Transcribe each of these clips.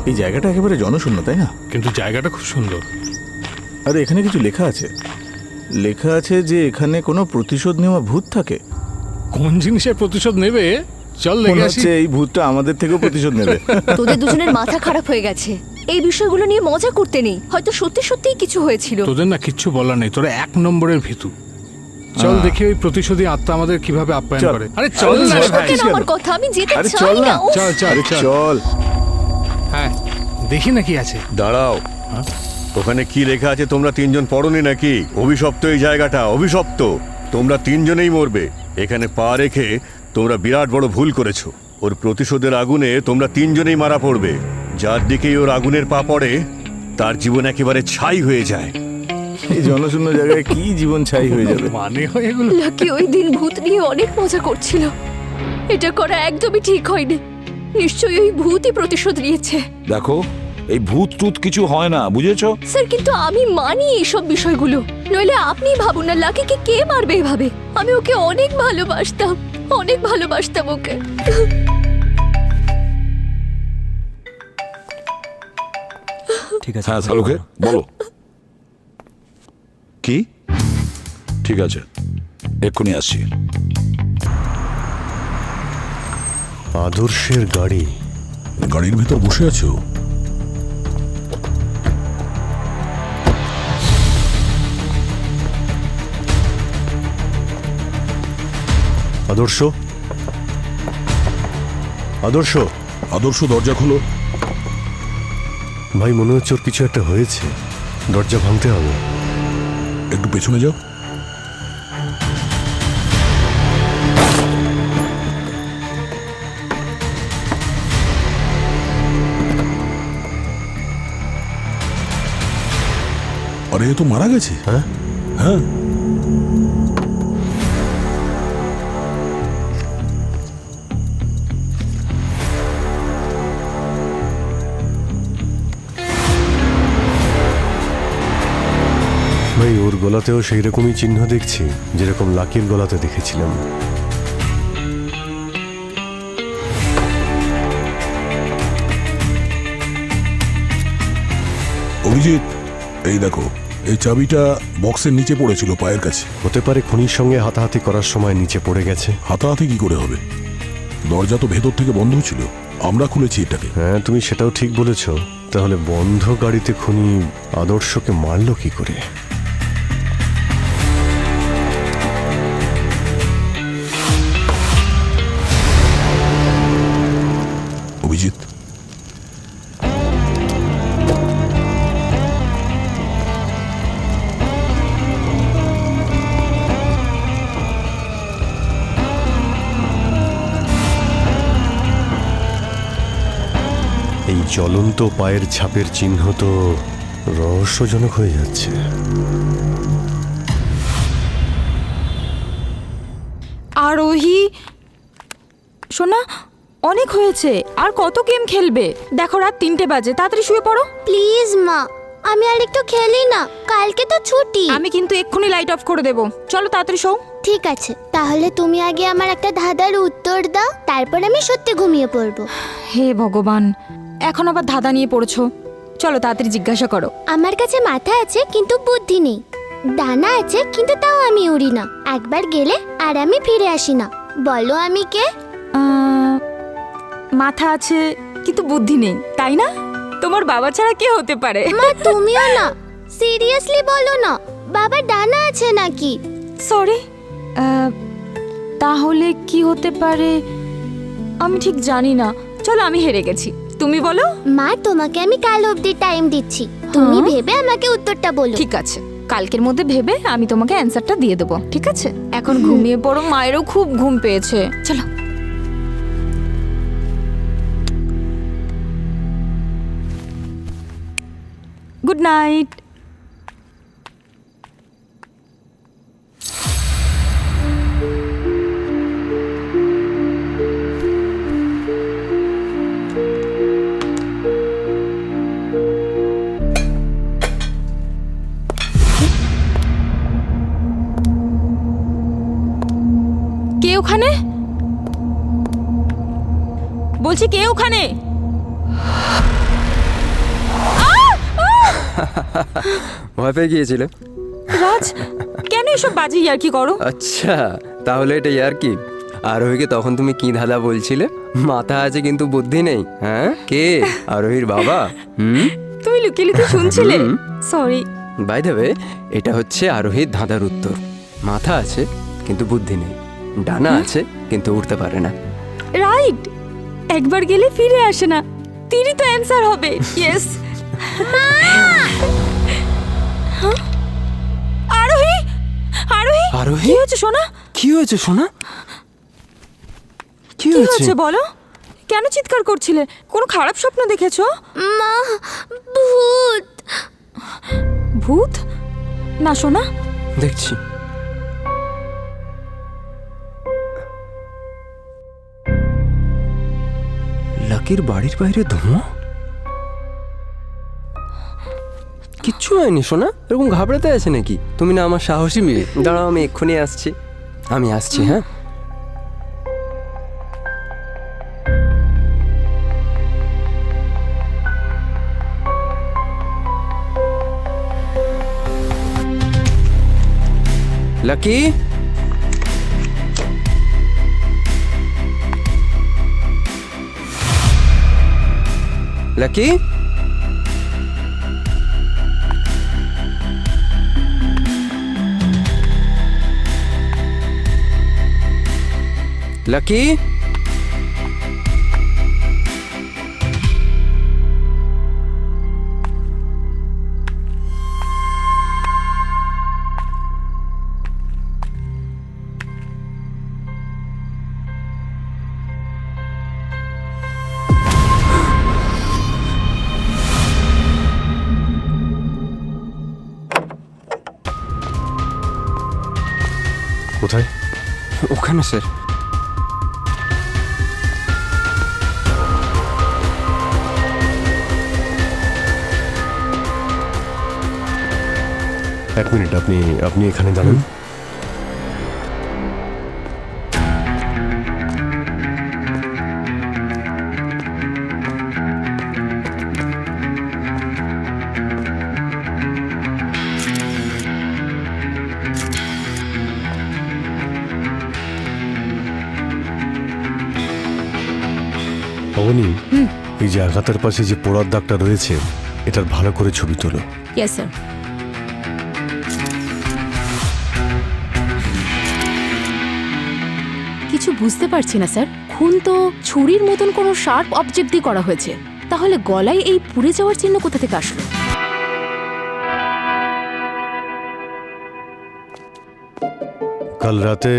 এই জায়গাটা একেবারে জনশূন্য, তাই না? কিন্তু জায়গাটা খুব সুন্দর। আরে এখানে কিছু লেখা আছে, লেখা আছে যে এখানে কোনো প্রতিশোধ নেওয়া ভূত থাকে। কোন জিনিসের প্রতিশোধ নেবে? চল মনে দেখে আসি। হচ্ছে এই ভূতটা আমাদের থেকেও প্রতিশোধ নেবে। তোদের দুজনের মাথা খারাপ হয়ে গেছে, এই বিষয়গুলো নিয়ে মজা করতে নেই, হয়তো সত্যি সত্যিই কিছু হয়েছিল। তোদের না কিচ্ছু বলার নেই, তোরা 1 নম্বরের ভীতু। চল দেখি ওই প্রতিশোধী আত্মা আমাদের কিভাবে আপ্যায়ন চল। করে। আরে চল না রে ভাই। কেন আমার কথা, আমি যেতে আরে চাই চল না। না। উফ। চল চল আরে চল। চল। হ্যাঁ দেখি না কি আছে। দাঁড়াও, ওখানে কি লেখা আছে তোমরা 3 জন পড়োনি নাকি? অভিশপ্ত এই জায়গাটা, অভিশপ্ত। তোমরা 3 জনেই মরবে। এখানে পা রেখে তোমরা বিরাট বড় ভুল করেছো। ওর প্রতিশোধের আগুনে তোমরা 3 জনেই মারা পড়বে। যার দিকেই ওর আগুনের পা পড়ে তার জীবন একেবারে ছাই হয়ে যায়। এই জনশূন্য জায়গায় কি জীবন ছাই হয়ে যাবে? মানে হয় এগুলো? লাকি ওই দিন ভূত নিয়ে অনেক মজা করছিল, এটা করা একদমই ঠিক হয়নি। নিশ্চয়ই ওই ভূতই প্রতিশোধ নিয়েছে। দেখো, এই ভূত টুত কিছু হয় না, বুঝেছো? স্যার কিন্তু আমি মানি এইসব বিষয়গুলো, নইলে আপনি ভাবুন না লাকিকে কে মারবে এভাবে। আমি ওকে অনেক ভালোবাসতাম, অনেক ভালোবাসতাম ওকে। ঠিক আছে। হ্যাঁ শালুকে বলো। কি? ঠিক আছে, এক্ষুনি আসছি। আদর্শের গাড়ি। গাড়ির ভেতর বসে আছো? আদর্শ, আদর্শ। আদর্শ, দরজা খোলো। ভাই মনে হচ্ছে ওর কিছু একটা হয়েছে, দরজা ভাঙতে হবে। একটু পেছনে যাও। আরে এ তো মারা গেছে। হ্যাঁ? হ্যাঁ। ভাই ওর গলাতেও সেই রকমই চিহ্ন দেখছি, যেরকম লাকির গলাতে দেখেছিলাম। অভিজিৎ, এই দেখো, এই চাবিটা বক্সের নিচে পড়েছিল পায়ের কাছে। হতে পারে খনির সঙ্গে হাতাহাতি করার সময় নিচে পড়ে গেছে। হাতাহাতি কি করে হবে? দরজা তো ভেতর থেকে বন্ধ ছিল, আমরা খুলেছি এটাকে। হ্যাঁ তুমি সেটাও ঠিক বলেছ। তাহলে বন্ধ গাড়িতে খুনি আদর্শকে মারলো কি করে? অভিজিৎ, এই জ্বলন্ত পায়ের ছাপের চিহ্ন তো রহস্যজনক হয়ে যাচ্ছে। আরোহী শোনা, অনেক হয়েছে, আর কত গেম খেলবে? দেখো রাত 3টে বাজে, তাড়াতাড়ি শুয়ে পড়ো। প্লিজ মা, আমি আর একটু খেলি না, কালকে তো ছুটি। আমি কিন্তু এক্ষুনি লাইট অফ করে দেবো, চলো তাড়াতাড়ি শোও। ঠিক আছে, তাহলে তুমি আগে আমার একটা ধাঁধার উত্তর দাও, তারপর আমি সত্যি ঘুমিয়ে পড়বো। হে ভগবান, এখন আবার ধাঁধা নিয়ে পড়েছো। চলো তাড়াতাড়ি জিজ্ঞাসা করো। আমার কাছে মাথা আছে কিন্তু বুদ্ধি নেই, ডানা আছে কিন্তু তাও আমি উড়ি না, একবার গেলে আর আমি ফিরে আসি না। বলো আমি কে? মাথা আছে কিন্তু বুদ্ধি নেই, তাই না? তোমার বাবা ছাড়া কে হতে পারে? মা তুমিও না, সিরিয়াসলি বলো না, বাবার ডানা আছে নাকি? সরি, তাহলে কি হতে পারে আমি ঠিক জানি না। চলো আমি হেরে গেছি, তুমি বলো। মা তোমাকে আমি কাল অবধি টাইম দিচ্ছি, তুমি হ্যাঁ? ভেবে আমাকে উত্তরটা বলো। ঠিক আছে, কালকের মধ্যে ভেবে আমি তোমাকে অ্যান্সারটা দিয়ে দেবো, ঠিক আছে? এখন ঘুমিয়ে পড়ো, মায়েরও খুব ঘুম পেয়েছে। চলো। Good night. কে ওখানে? বলছি কে ওখানে? ভয় পেয়ে গিয়েছিল? রাজ, কেন এসব বাজে ইয়ার্কি করো? আচ্ছা, তাহলে এটা আর কি? আরোহীকে তখন তুমি কি ধাঁধা বলছিলে? মাথা আছে কিন্তু বুদ্ধি নেই। হ্যাঁ, কে? আরোহীর বাবা? তুমি লুকিয়ে লুকিয়ে শুনছিলে? সরি। বাই দ্য ওয়ে, এটা হচ্ছে আরোহীর ধাঁধার উত্তর। মাথা আছে কিন্তু বুদ্ধি নেই, ডানা আছে কিন্তু উঠতে পারে না। রাইট, একবার গেলে ফিরে আসে না। তিনই তো অ্যান্সার হবে। ইয়েস। আরোহী, আরোহী, আরোহী? কি হয়েছে সোনা? কি হয়েছে সোনা? কি কি হয়েছে? হয়েছে বলো? কেন চিৎকার করছিলে? কোনো খারাপ স্বপ্ন দেখেছো? মা, ভূত। ভূত? না সোনা। দেখছি। লাকির বাড়ির বাইরে ধোঁয়া? কিচ্ছু হয়নি সোনা, এরকম ঘাবড়াতে আছে নাকি? তুমি না আমার সাহসী মেয়ে। দাঁড়াও, আমি এক্ষুনি আসছি। আমি আসছি, হ্যাঁ। লাকি, লাকি, লাকি, কোথায়? ওখানে স্যার। এক মিনিট, আপনি এখানে দাঁড়ান। অবনী, এই যে আঘাতের পাশে যে পোড়ার দাগটা রয়েছে, এটার ভালো করে ছবি তোলো। Yes sir. কিছু বুঝতে পারছি না স্যার। খুন তো ছুরির মতন কোনো শার্প অবজেক্ট দিয়ে করা হয়েছে, তাহলে গলায় এই পুড়ে যাওয়ার চিহ্ন কোথা থেকে আসলো? কাল রাতে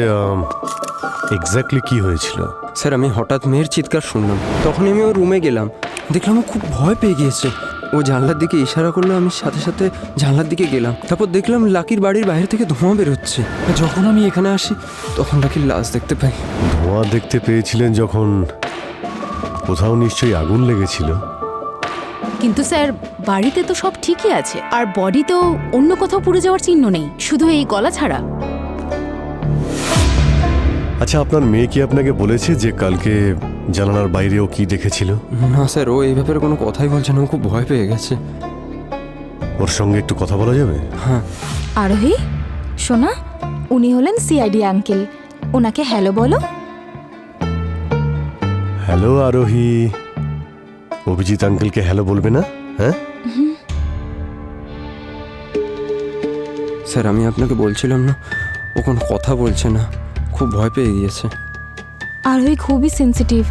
এক্স্যাক্টলি কি হয়েছিল? স্যার, আমি হঠাৎ মেয়ের চিৎকার শুনলাম, তখনই আমি ওর রুমে গেলাম। দেখলাম ও খুব ভয় পেয়ে গিয়েছে। ও জানলার দিকে ইশারা করলো, আমি সাথে সাথে জানলার দিকে গেলাম। তারপর দেখলাম লাকির বাড়ির বাইরে থেকে ধোঁয়া বেরোচ্ছে। যখন আমি এখানে আসি তখন লাকির লাশ দেখতে পাই। ধোঁয়া দেখতে পেয়েছিলেন যখন, কোথাও নিশ্চয়ই আগুন লেগেছিল। কিন্তু স্যার, বাড়িতে তো সব ঠিকই আছে, আর বডি তো অন্য কোথাও পুড়ে যাওয়ার চিহ্ন নেই, শুধু এই গলা ছাড়া। আচ্ছা, আপনার মেয়ে কি আপনাকে বলেছে যে কালকে জানালার বাইরেও কি দেখেছিল? না স্যার, ও এই ব্যাপারে কোনো কথাই বলছে না। ও খুব ভয় পেয়ে গেছে। ওর সঙ্গে একটু কথা বলা যাবে? হ্যাঁ। আরোহী, সোনা, উনি হলেন সিআইডি আঙ্কেল। ওনাকে হ্যালো বলো। হ্যালো আরোহী। অভিজিৎ আঙ্কেলকে হ্যালো বলবে না? হ্যাঁ স্যার, আমি আপনাকে বলছিলাম না, ও কোনো কথা বলছে না, খুব ভয় পেয়ে গিয়েছে। আরোহী খুবই সেনসিটিভ,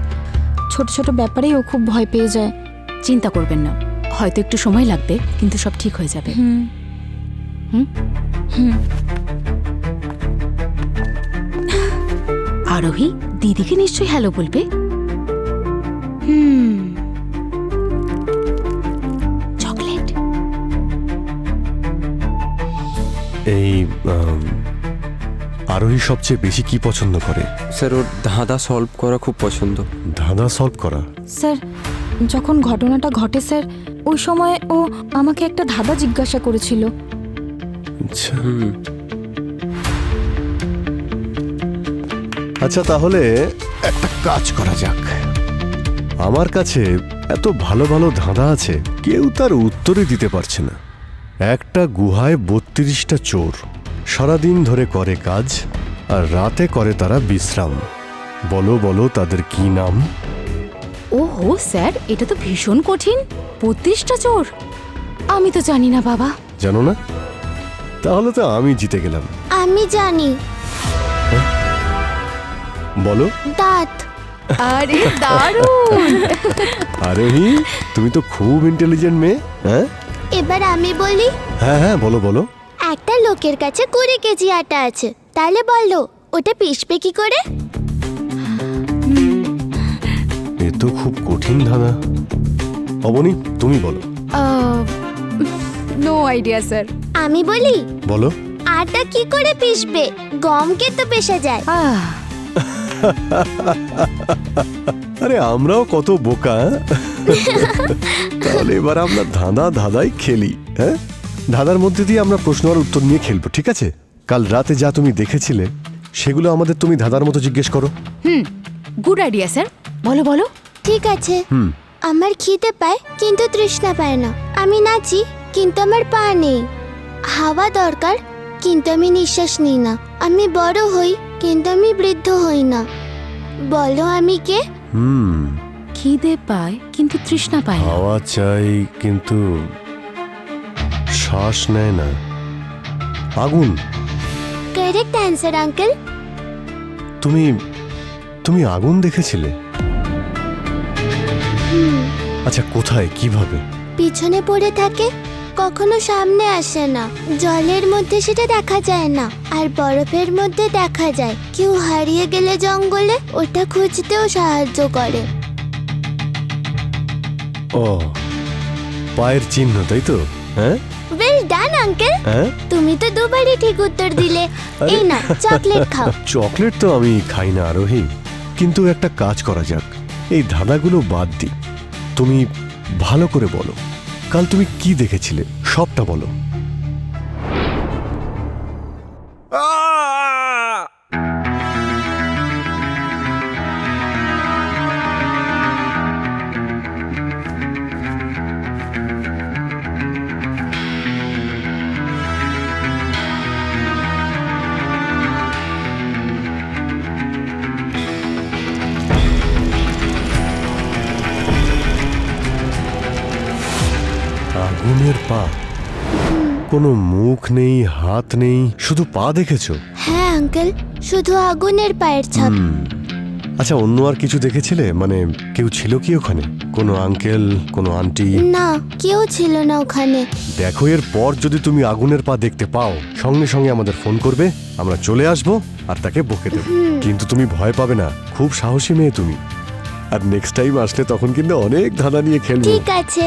ছোট ছোট ব্যাপারেই ও খুব ভয় পেয়ে যায়। চিন্তা করবেন না, হয়তো একটু সময় লাগবে, কিন্তু সব ঠিক হয়ে যাবে। আরোহী, দিদিকে নিশ্চয়ই হ্যালো বলবে। চকলেট। এই আরোহী সবচেয়ে বেশি কি পছন্দ করে? স্যার, ওর ধাঁধা সলভ করা খুব পছন্দ। ধাঁধা সলভ করা? স্যার, যখন ঘটনাটা ঘটে স্যার, ওই সময় ও আমাকে একটা ধাঁধা জিজ্ঞাসা করেছিল। আচ্ছা। আচ্ছা, তাহলে একটা কাজ করা যাক। আমার কাছে এত ভালো ভালো ধাঁধা আছে, কেউ তার উত্তরই দিতে পারছে না। একটা গুহায় 32টা চোর সারাদিন ধরে করে কাজ আর রাতে করে তারা বিশ্রাম। বলো বলো তাদের কি নাম? ওহো স্যার, এটা তো ভীষণ কঠিন। 32টা চোর, আমি তো জানি না বাবা। জানো না? তাহলে তো আমি জিতে গেলাম। আমি জানি। বলো। দাঁত। আরে দারুণ! আরোহী, তুমি তো খুব ইন্টেলিজেন্ট মেয়ে। হ্যাঁ এবার আমি বলি। হ্যাঁ হ্যাঁ, বলো বলো। একটা লোকের কাছে 20 কেজি আটা আছে, তাহলে বলো ওটা পিষবে কি করে? এ তো খুব কঠিন ধাঁধা। অবনী, তুমি বলো। No idea sir. আমি বলি। বলো। আটা কি করে পিষবে? গমকে তো পেশা যায়। আরে আমরাও কত বোকা। তাহলে এবার আমরা ধাঁধাই খেলি। হ্যাঁ, ধাঁধার মধ্যে দিয়ে আমরা প্রশ্ন আর উত্তর নিয়ে খেলবো, ঠিক আছে? কাল রাতে যা তুমি দেখেছিলে সেগুলো আমাদের তুমি ধাঁধার মতো জিজ্ঞেস করো। গুড আইডিয়া স্যার, বলো বলো। ঠিক আছে। আমার খিদে পায় কিন্তু তৃষ্ণা পায় না। আমি নাচি কিন্তু আমার পা নেই। হাওয়া দরকার কিন্তু আমি নিঃশ্বাস নিই না। আমি বড় হই কিন্তু আমি বৃদ্ধ হই না। বলো আমি কে? খিদে পায় কিন্তু তৃষ্ণা পায় না। হাওয়া চাই কিন্তু শ্বাস নেয় না। আগুন। Correct answer uncle. তুমি আগুন দেখেছিলে? আচ্ছা, কোথায়, কিভাবে? পিছনে পড়ে থাকে, কখনো সামনে আসে না। জলের মধ্যে সেটা দেখা যায় না, আর বরফের মধ্যে দেখা যায়। কেউ হারিয়ে গেলে জঙ্গলে ওটা খুঁজতেও সাহায্য করে। ও, পায়ের চিহ্ন, তাই তো? হ্যাঁ, ওয়েল ডান আঙ্কেল। হ্যাঁ, তুমি তো দুবারই ঠিক উত্তর দিলে। এই না, চকলেট খাও। চকলেট তো আমি খাই না আরোহী, কিন্তু একটা কাজ করা যাক, এই ধাঁধাগুলো বাদ দিই। তুমি ভালো করে বলো, কাল তুমি কি দেখেছিলে সবটা বলো। আগুনের পা, কোনো মুখ নেই, হাত নেই, শুধু পা দেখেছো? হ্যাঁ আঙ্কেল, শুধু আগুনের পায়ের ছাপ। আচ্ছা, অন্য আর কিছু দেখেছিলে? মানে কেউ ছিল কি ওখানে? কোনো আঙ্কেল, কোনো আন্টি? না, কেউ ছিল না ওখানে। দেখো, এর পর যদি তুমি আগুনের পা দেখতে পাও, সঙ্গে সঙ্গে আমাদের ফোন করবে, আমরা চলে আসবো আর তাকে বকে দেবো। কিন্তু তুমি ভয় পাবে না, খুব সাহসী মেয়ে তুমি। আর নেক্সট টাইম আসলে তখন কিন্তু অনেক ধাঁধা নিয়ে খেলবো। ঠিক আছে।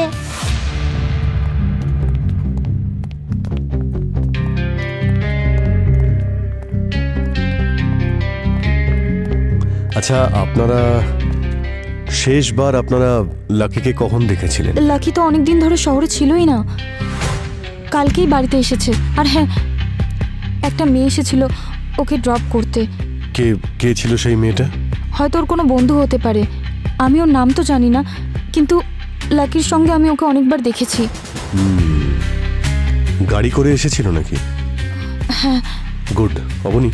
আচ্ছা, শেষবার আপনারা লাকিকে কখন দেখেছিলেন? লাকি তো অনেকদিন ধরে শহরে ছিলই না, কালকেই বাড়িতে এসেছে। আর হ্যাঁ, একটা মেয়ে এসেছিল ওকে ড্রপ করতে। কে ছিল সেই মেয়েটা? হয়তো ওর কোনো বন্ধু হতে পারে, আমি ওর নাম তো জানি না, কিন্তু লাকির সঙ্গে আমি ওকে অনেকবার দেখেছি। গাড়ি করে এসেছিল নাকি? হ্যাঁ। গুড। অবনী,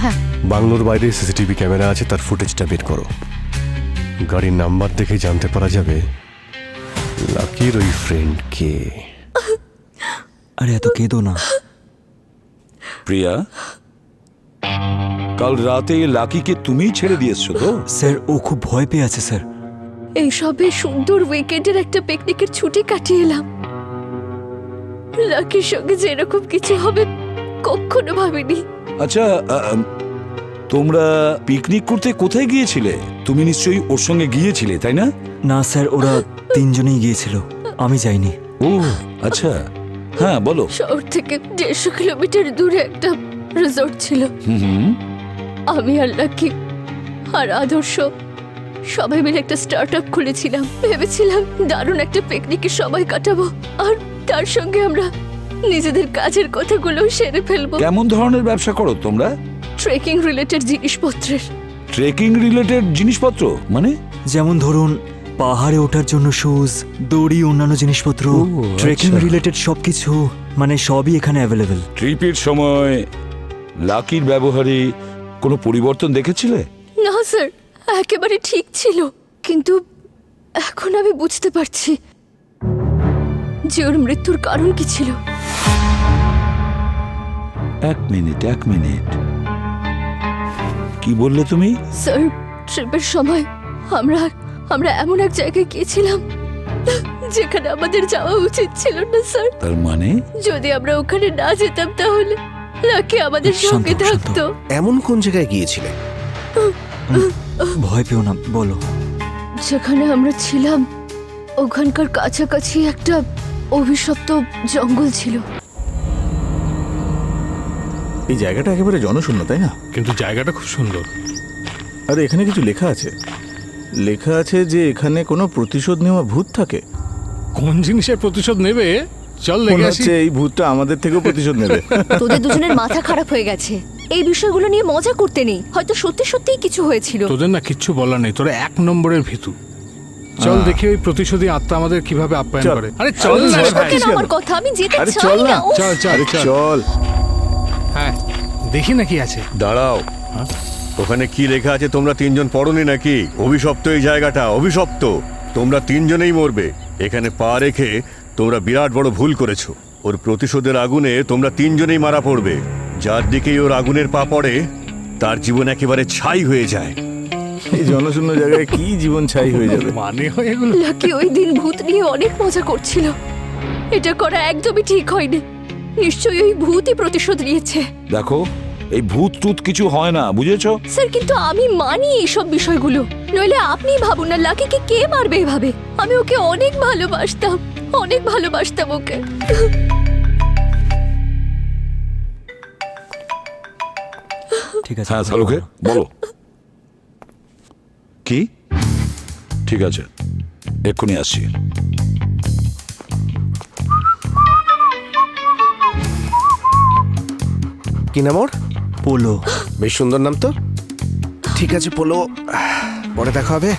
হ্যাঁ, বাংলোর বাইরে সিসিটিভি ক্যামেরা আছে, তার ফুটেজটা বের করো। গাড়ির নাম্বার দেখে জানতে পারা যাবে লাকির ওই ফ্রেন্ড কে। আরে এত কেঁদো না। প্রিয়া, কাল রাতে লাকিকে তুমিই ছেড়ে দিয়েছো তো? স্যার, ও খুব ভয় পেয়ে আছে স্যার। এই সবে সুন্দর উইকেন্ডের একটা পিকনিকের ছুটি কাটিয়ে এলাম। লাকির সঙ্গে যে এরকম কিছু হবে কখনো ভাবিনি। আচ্ছা, তোমরা পিকনিক করতে কোথায় গিয়েছিলে? তুমি নিশ্চয়ই ওর সঙ্গে গিয়েছিলে, তাই না? না স্যার, ওরা তিনজনেই গিয়েছিল, আমি যাইনি। ও আচ্ছা, হ্যাঁ বলো। শহর থেকে 150 কিলোমিটার দূরে একটা রিসর্ট ছিল। আমি আর লাকি আর আদর্শ সবাই মিলে একটা স্টার্ট আপ খুলেছিলাম। ভেবেছিলাম দারুণ একটা পিকনিকে সময় কাটাবো, আর তার সঙ্গে আমরা নিজেদের কাজের কথাগুলো সেরে ফেলবো। কেমন ধরনের ব্যবসা করো তোমরা? ট্রেকিং রিলেটেড জিনিসপত্রের। ট্রেকিং রিলেটেড জিনিসপত্র মানে? যেমন ধরুন পাহাড়ে ওঠার জন্য শুজ, দড়ি, অন্যান্য জিনিসপত্র, ট্রেকিং রিলেটেড সবকিছু, মানে সবই এখানে অ্যাভেলেবেল। ট্রিপের সময় লাকির ব্যবহারে কোনো পরিবর্তন দেখেছিলে? না স্যার, একেবারে ঠিক ছিল, কিন্তু এখন আমি বুঝতে পারছি যে ওর মৃত্যুর কারণ কি ছিল। এক মিনিট কি বললে তুমি? স্যার, ট্রিপের সময় আমরা এমন এক জায়গায় গিয়েছিলাম যেখানে আমাদের যাওয়া উচিত ছিল না স্যার। তার মানে যদি আমরা ওখানে না যেতাম তাহলে লাকি আমাদের সঙ্গে থাকতো। এমন কোন জায়গায় গিয়েছিলে? ভয় পেও না, বলো। যেখানে আমরা ছিলাম ওখানকার কাছাকাছি একটা অভিশপ্ত জঙ্গল ছিল। এই জায়গাটা একেবারে জনশূন্য, তাই না? কিন্তু জায়গাটা খুব সুন্দর। আরে এখানে কিছু লেখা আছে, লেখা আছে যে এখানে কোনো প্রতিশোধ নেওয়া ভূত থাকে। কোন জিনিসের প্রতিশোধ নেবে? চল মনে দেখে আসি। হচ্ছে এই ভূতটা আমাদের থেকেও প্রতিশোধ নেবে। তোদের দুজনের মাথা খারাপ হয়ে গেছে, এই বিষয়গুলো নিয়ে মজা করতে নেই, হয়তো সত্যি সত্যিই কিছু হয়েছিল। তোদের না কিচ্ছু বলার নেই, তোরা এক নম্বরের ভীতু। চল দেখি ওই প্রতিশোধী আত্মা আমাদের কিভাবে আপ্যায়ন করে। আরে চল না রে ভাই। কেন আমার কথা, আমি যেতে আরে চাই চল না। না। উফ, চল চল আরে চল। চল। হ্যাঁ, দেখি না কি আছে। দাঁড়াও, ওখানে কি লেখা আছে তোমরা তিনজন পড়োনি নাকি? অভিশপ্ত এই জায়গাটা, অভিশপ্ত। তোমরা তিনজনেই মরবে। এখানে পা রেখে তোমরা বিরাট বড় ভুল করেছো। ওর প্রতিশোধের আগুনে তোমরা তিনজনেই মারা পড়বে। যার দিকেই ওর আগুনের পা পড়ে তার জীবন একেবারে ছাই হয়ে যায়। এই জনশূন্য জায়গায় কি জীবন ছাই হয়ে যাবে? মানে হয় এগুলো? লাকি ওই দিন ভূত নিয়ে অনেক মজা করছিল, এটা করা একদমই ঠিক হয়নি। নিশ্চয়ই ওই ভূতই প্রতিশোধ নিয়েছে। দেখো, এই ভূত টুত কিছু হয় না, বুঝেছো? স্যার, কিন্তু আমি মানি এইসব বিষয়গুলো। নইলে আপনি ভাবুন না, লাকিকে কে মারবে এভাবে? আমি ওকে অনেক ভালোবাসতাম ওকে। ঠিক আছে। হ্যাঁ শালুকে বলো। কি? ঠিক আছে, এক্ষুনি আসছি। কি নাম ওর? পোলো। বেশ সুন্দর নাম তো। ঠিক আছে পোলো, পরে দেখা হবে।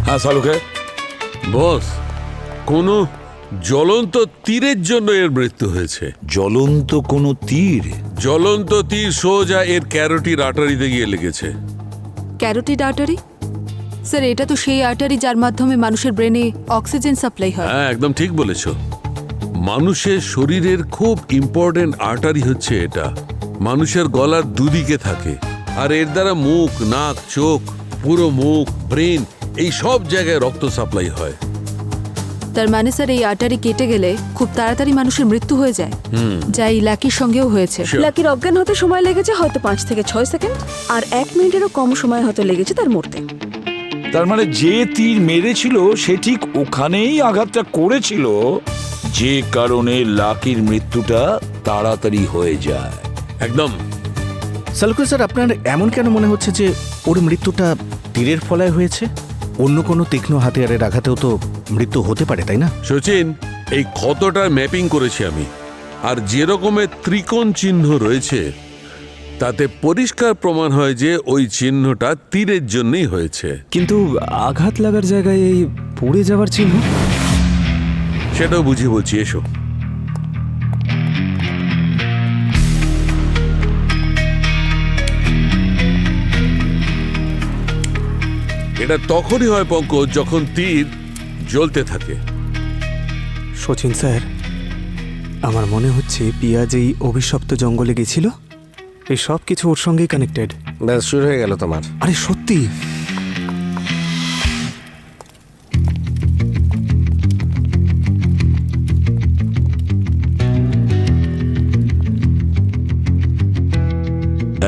হ্যাঁ শালুকে। বস, কোনো জ্বলন্ত তীরের জন্য এর মৃত্যু হয়েছে। জ্বলন্ত কোনো তীর? জ্বলন্ত তীর সোজা এর ক্যারোটির আর্টারিতে গিয়ে লেগেছে। Carotid artery? স্যার, এটা তো সেই আর্টারি যার মাধ্যমে মানুষের ব্রেনে অক্সিজেন সাপ্লাই হয়। হ্যাঁ, একদম ঠিক বলেছ। মানুষের শরীরের খুব ইম্পর্টেন্ট আর্টারি হচ্ছে এটা। মানুষের গলার দুদিকে থাকে, আর এর দ্বারা মুখ, নাক, চোখ, পুরো মুখ, ব্রেন, এই সব জায়গায় রক্ত সাপ্লাই হয়। তার মানে স্যার, এই আর্টারি কেটে গেলে খুব তাড়াতাড়ি মানুষের মৃত্যু হয়ে যায়, যা এই লাকির সঙ্গেও হয়েছে। লাকির অজ্ঞান হতে সময় লেগেছে হয়তো 5 থেকে 6 সেকেন্ড, আর 1 মিনিটেরও কম সময় হয়তো লেগেছে তার মরতে। তার মানে যে তীর মেরেছিল সে ঠিক ওখানেই আঘাতটা করেছিল, যে কারণে লাকির মৃত্যুটা তাড়াতাড়ি হয়ে যায়। একদম। সালুকে স্যার, আপনার এমন কেন মনে হচ্ছে যে ওর মৃত্যুটা তীরের ফলায় হয়েছে? অন্য কোনো তীক্ষ্ণ হাতিয়ারের আঘাতেও তো মৃত্যু হতে পারে, তাই না? সচিন, এই ক্ষতটার ম্যাপিং করেছি আমি, আর যে রকমের ত্রিকোণ চিহ্ন রয়েছে তাতে পরিষ্কার প্রমাণ হয় যে ওই চিহ্নটা তীরের জন্যই হয়েছে। কিন্তু আঘাত লাগার জায়গায় এই পড়ে যাওয়ার চিহ্ন? সেটাও বুঝিয়ে বলছি, এসো। এটা তখনই হয় পঙ্কজ, যখন তীর জ্বলতে থাকে। সচিন স্যার, আমার মনে হচ্ছে পিয়া যেই অভিশপ্ত জঙ্গলে গেছিল, এই সব কিছু ওর সঙ্গেই কানেক্টেড। ব্যাস, শুরু হয়ে গেল তোমার। আরে সত্যি?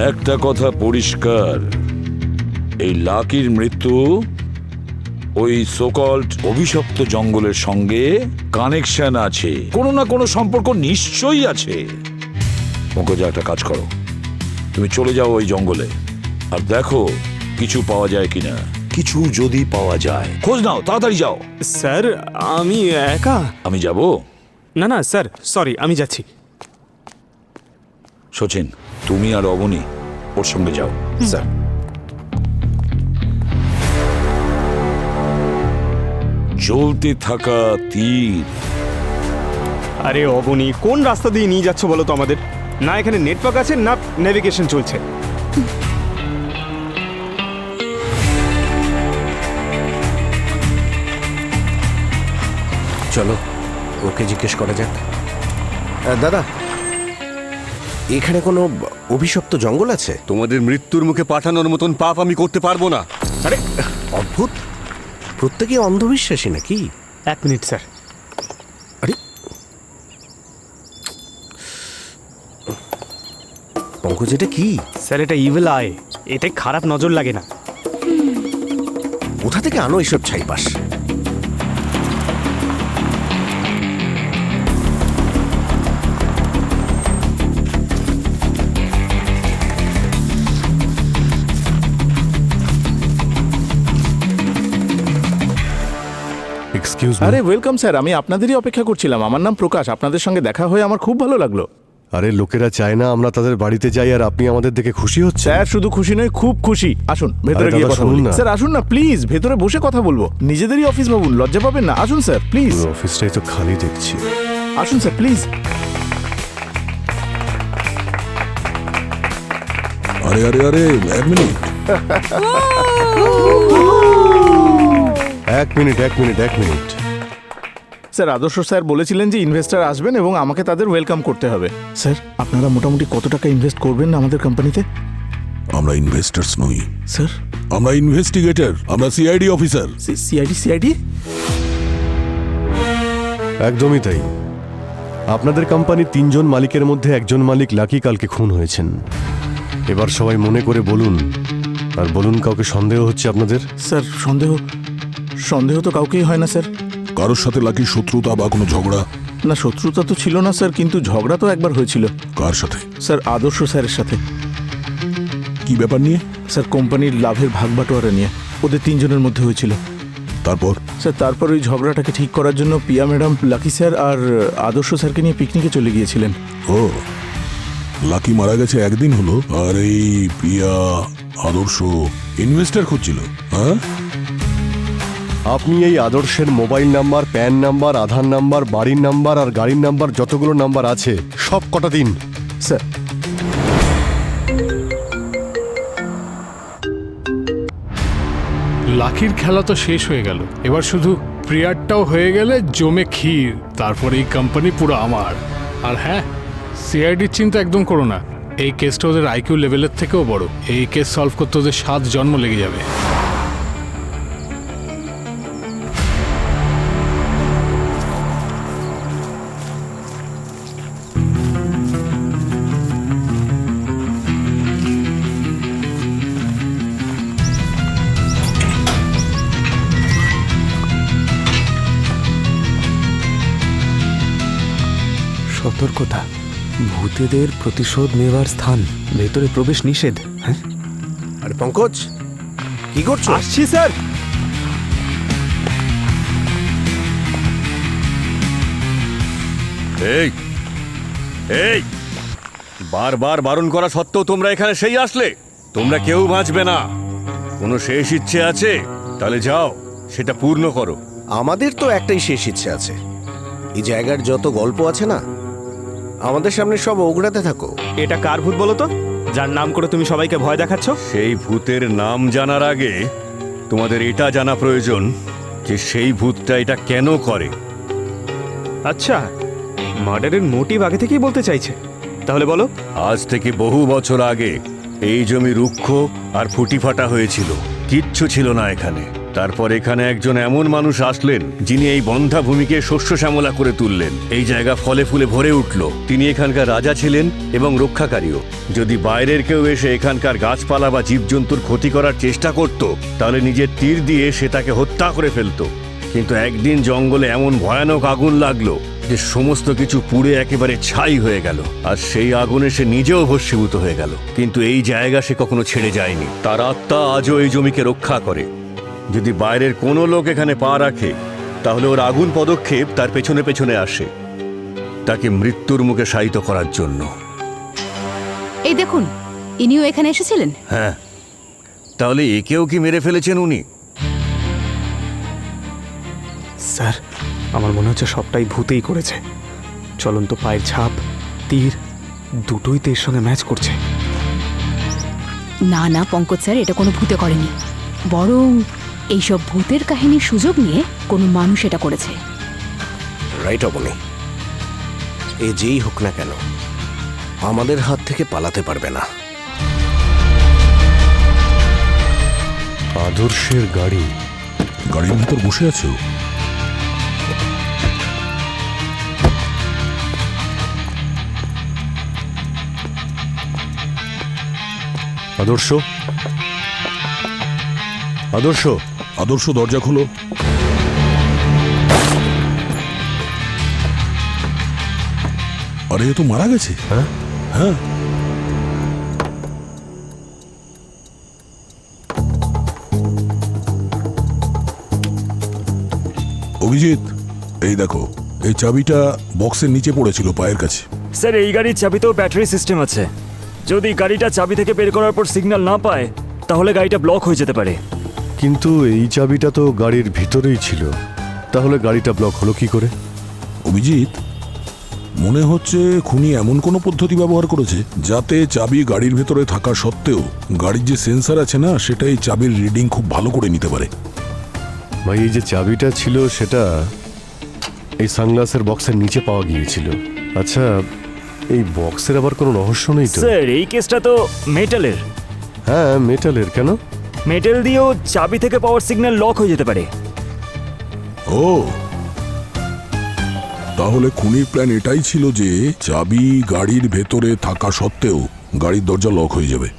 একটা কথা পরিষ্কার, এই লাকির মৃত্যু ওই সোকল্ড অভিশপ্ত জঙ্গলের সঙ্গে কানেকশন আছে, কোনো না কোনো সম্পর্ক নিশ্চয়ই আছে। পঙ্কজ, একটা কাজ করো, তুমি চলে যাও ওই জঙ্গলে আর দেখো কিছু পাওয়া যায় কিনা। কিছু যদি পাওয়া যায় খোঁজ নাও, তাড়াতাড়ি যাও। স্যার, আমি একা? আমি যাব না না স্যার, সরি, আমি যাচ্ছি। সচিন, তুমি আর অবনী ওর সঙ্গে যাও। স্যার। জ্বলতে থাকা তীর। আরে অবনী, কোন রাস্তা দিয়ে নিয়ে যাচ্ছ বলো তো আমাদের? না এখানে নেটওয়ার্ক আছে না নেভিগেশন চলছে। চলো ওকে জিজ্ঞেস করা যাক। দাদা, এখানে কোনো অভিশপ্ত জঙ্গল আছে? তোমাদের মৃত্যুর মুখে পাঠানোর মতন পাপ আমি করতে পারবো না। আরে অদ্ভুত, প্রত্যেকে অন্ধবিশ্বাসী নাকি? 1 মিনিট স্যার। আরে পঙ্কজ, এটা কি? স্যার এটা ইভিল আই, এতে খারাপ নজর লাগে না। কোথা থেকে আনো এইসব ছাইপাশ? এক্সকিউজ আরে ওয়েলকাম স্যার, আমি আপনাদেরই অপেক্ষা করছিলাম। আমার নাম প্রকাশ, আপনাদের সঙ্গে দেখা হয়ে আমার খুব ভালো লাগলো। আরে লোকেরা চায় না আমরা তাদের বাড়িতে যাই আর আপনি আমাদের দেখে খুশি হচ্ছে? স্যার শুধু খুশি নয়, খুব খুশি। আসুন ভেতরে আরে গিয়ে দাদা, কথা শুনুন বলুন। না। স্যার আসুন না প্লিজ, ভেতরে বসে কথা বলবো। নিজেদেরই অফিস ভাবুন, লজ্জা পাবেন না। আসুন স্যার প্লিজ। অফিসটাই তো খালি দেখছি। আসুন স্যার প্লিজ। আরে আরে আরে, 1 মিনিট। এক মিনিট। স্যার আদর্শ স্যার বলেছিলেন যে ইনভেস্টর আসবেন এবং আমাকে তাদের ওয়েলকাম করতে হবে। স্যার আপনারা মোটামুটি কত টাকা ইনভেস্ট করবেন আমাদের কোম্পানিতে? আমরা ইনভেস্টার্স নই স্যার, আমরা ইনভেস্টিগেটর, আমরা সিআইডি অফিসার। সিআইডি? একদমই তাই। আপনাদের কোম্পানি 3 জন মালিকের মধ্যে একজন মালিক লাকি কালকে খুন হয়েছেন। এবার সবাই মনে করে বলুন, আর বলুন কাউকে সন্দেহ হচ্ছে আপনাদের? স্যার সন্দেহ তো কাউকেই হয় না স্যার। কারোর সাথে লাকি শত্রুতা বা কোনো ঝগড়া? না, শত্রুতা তো ছিল না স্যার, কিন্তু ঝগড়া তো একবার হয়েছিল। কার সাথে? স্যার আদর্শ স্যারের সাথে। কি ব্যাপার নিয়ে? স্যার কোম্পানির লাভের ভাগ বাটোয়ারা নিয়ে ওদের 3 জনের মধ্যে হয়েছিল। তারপর? স্যার তারপর ওই ঝগড়াটাকে ঠিক করার জন্য পিয়া ম্যাডাম লাকি স্যার আর আদর্শ স্যারকে নিয়ে পিকনিকে চলে গিয়েছিলেন। ও, লাকি মারা গেছে একদিন হলো আর এই পিয়া আদর্শ ইনভেস্টর খুঁজছিল। হ্যাঁ, আপনি এই আদর্শের মোবাইল নাম্বার, প্যান নাম্বার, আধার নাম্বার, বাড়ির নাম্বার আর গাড়ির নাম্বার যতগুলো নাম্বার আছে সব কটা দিন। স্যার লাকির খেলা তো শেষ হয়ে গেল, এবার শুধু প্রিয়ারটাও হয়ে গেলে জমে ক্ষীর। তারপরে এই কোম্পানি পুরো আমার। আর হ্যাঁ, সিআইডির চিন্তা একদম করো না, এই কেসটা ওদের আইকিউ লেভেলের থেকেও বড়। এই কেস সলভ করতে ওদের 7 জন্ম লেগে যাবে। সতর্কতা, ভূতেদের প্রতিশোধ নেওয়ার স্থান, ভেতরে প্রবেশ নিষেধ। হ্যাঁ, আরে পঙ্কজ, কি করছো? আসছি স্যার। এই বারবার বারণ করা সত্ত্বেও তোমরা এখানে সেই আসলে? তোমরা কেউ বাঁচবে না। কোনো শেষ ইচ্ছে আছে? তাহলে যাও, সেটা পূর্ণ করো। আমাদের তো একটাই শেষ ইচ্ছে আছে। এই জায়গার যত গল্প আছে না, আমাদের সামনে সব ওগড়াতে থাকো। এটা কার ভূত বলো তো, যার নাম করে তুমি সবাইকে ভয় দেখাচ্ছ? সেই ভূতের নাম জানার আগে তোমাদের এটা জানা প্রয়োজন যে সেই ভূতটা এটা কেন করে। আচ্ছা, মার্ডারের মোটিভ আগে থেকেই বলতে চাইছে, তাহলে বলো। আজ থেকে বহু বছর আগে এই জমি রুক্ষ আর ফুটিফাটা হয়েছিল, কিচ্ছু ছিল না এখানে। তারপর এখানে একজন এমন মানুষ আসলেন যিনি এই বন্ধা ভূমিকে শস্য শ্যামলা করে তুললেন। এই জায়গা ফলে ফুলে ভরে উঠল। তিনি এখানকার রাজা ছিলেন এবং রক্ষাকারীও। যদি বাইরের কেউ এসে এখানকার গাছপালা বা জীবজন্তুর ক্ষতি করার চেষ্টা করত, তাহলে নিজের তীর দিয়ে সে তাকে হত্যা করে ফেলত। কিন্তু একদিন জঙ্গলে এমন ভয়ানক আগুন লাগলো যে সমস্ত কিছু পুড়ে একেবারে ছাই হয়ে গেল, আর সেই আগুনে সে নিজেও ভস্মীভূত হয়ে গেল। কিন্তু এই জায়গা সে কখনো ছেড়ে যায়নি। তার আত্মা আজও এই জমিকে রক্ষা করে। যদি বাইরের কোনো লোক এখানে পা রাখে, তাহলে ওর আগুন পদক্ষেপ তার পেছনে পেছনে আসে, তাকে মৃত্যুর মুখে শায়িত করার জন্য। এই দেখুন, ইনিও এখানে এসেছিলেন। হ্যাঁ, তাহলে একেও কি মেরে ফেলেছেন উনি? স্যার আমার মনে হচ্ছে সবটাই ভূতেই করেছে। চলন্ত পায়ের ছাপ, তীর দুটোই তো এর সঙ্গে ম্যাচ করছে। না না পঙ্কজ স্যার, এটা কোনো ভূতে করেনি, বরং এইসব ভূতের কাহিনীর সুযোগ নিয়ে কোনো মানুষ এটা করেছে। রাইট অবনি, এ যেই হোক না কেন আমাদের হাত থেকে পালাতে পারবে না। আদর্শের গাড়ি, গাড়ির ভিতর বসে আছে ও। আদর্শ, আদর্শ, আদর্শ দরজা খোলো। আরে এ তো মারা গেছে। হ্যাঁ হ্যাঁ, অভিজিৎ এই দেখো, এই চাবিটা বক্সের নিচে পড়েছিল পায়ের কাছে। স্যার এই গাড়ির চাবিতেও ব্যাটারি সিস্টেম আছে। যদি গাড়িটা চাবি থেকে বের করার পর সিগন্যাল না পায় তাহলে গাড়িটা ব্লক হয়ে যেতে পারে। কিন্তু এই চাবিটা তো গাড়ির ভিতরেই ছিল, তাহলে গাড়িটা ব্লক হলো কি করে? অভিজিৎ, মনে হচ্ছে খুনি এমন কোনো পদ্ধতি ব্যবহার করেছে যাতে চাবি গাড়ির ভেতরে থাকা সত্ত্বেও গাড়ির যে সেন্সার আছে না, সেটা এই চাবির রিডিং খুব ভালো করে নিতে পারে। ভাই এই যে চাবিটা ছিল সেটা এই সানগ্লাসের বক্সের নিচে পাওয়া গিয়েছিল। আচ্ছা, এই বক্সের আবার কোনো রহস্য নেই তো? স্যার এই কেসটা তো মেটালের। হ্যাঁ মেটালের, কেন? মেটাল দিয়েও চাবি থেকে পাওয়ার সিগন্যাল লক হয়ে যেতে পারে। ও, তাহলে খুনির প্ল্যান এটাই ছিল যে চাবি গাড়ির ভেতরে থাকা সত্ত্বেও গাড়ির দরজা লক হয়ে যাবে।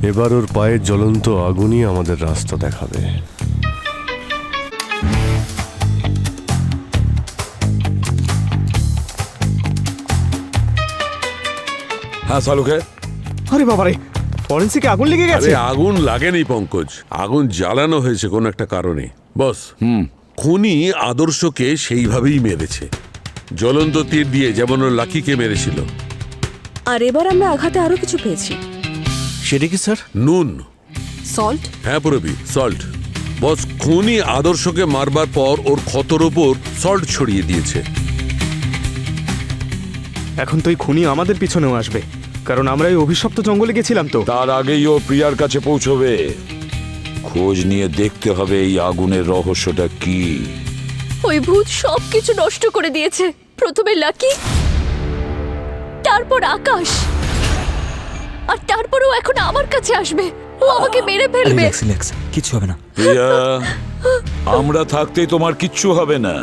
এবার ওর পায়ের জ্বলন্ত আগুনই আমাদের রাস্তা দেখাবে। হ্যাঁ সালুকে। আরে বাবারে, ফরেন্সিকে আগুন লেগে গেছে। আরে আগুন লাগেনি পঙ্কজ, আগুন জ্বালানো হয়েছে কোনো একটা কারণে। বস, খুনি আদর্শকে সেইভাবেই মেরেছে, জ্বলন্ত তীর দিয়ে, যেমন ওর লাকিকে মেরেছিল। আর এবার আমরা আঘাতে আরো কিছু পেয়েছি। সেটা কি স্যার? নুন। সল্ট? হ্যাঁ পুরবি, সল্ট। বস, খুনি আদর্শকে মারবার পর ওর ক্ষতর ওপর সল্ট ছড়িয়ে দিয়েছে। এখন তো এই খুনি আমাদের পিছনেও আসবে, কারণ আমরা এই অভিশপ্ত জঙ্গলে গেছিলাম তো। তার আগেই ও প্রিয়ার কাছে পৌঁছবে। খোঁজ নিয়ে দেখতে হবে এই আগুনের রহস্যটা কি। ওই ভূত সবকিছু নষ্ট করে দিয়েছে। প্রথমে লাকি, তারপর আকাশ, আর তারপরেও এখন আমার কাছে আসবে। ও আমাকে মেরে ফেলবে। কিছু হবে না প্রিয়া, আমরা থাকতেই তোমার কিচ্ছু হবে না।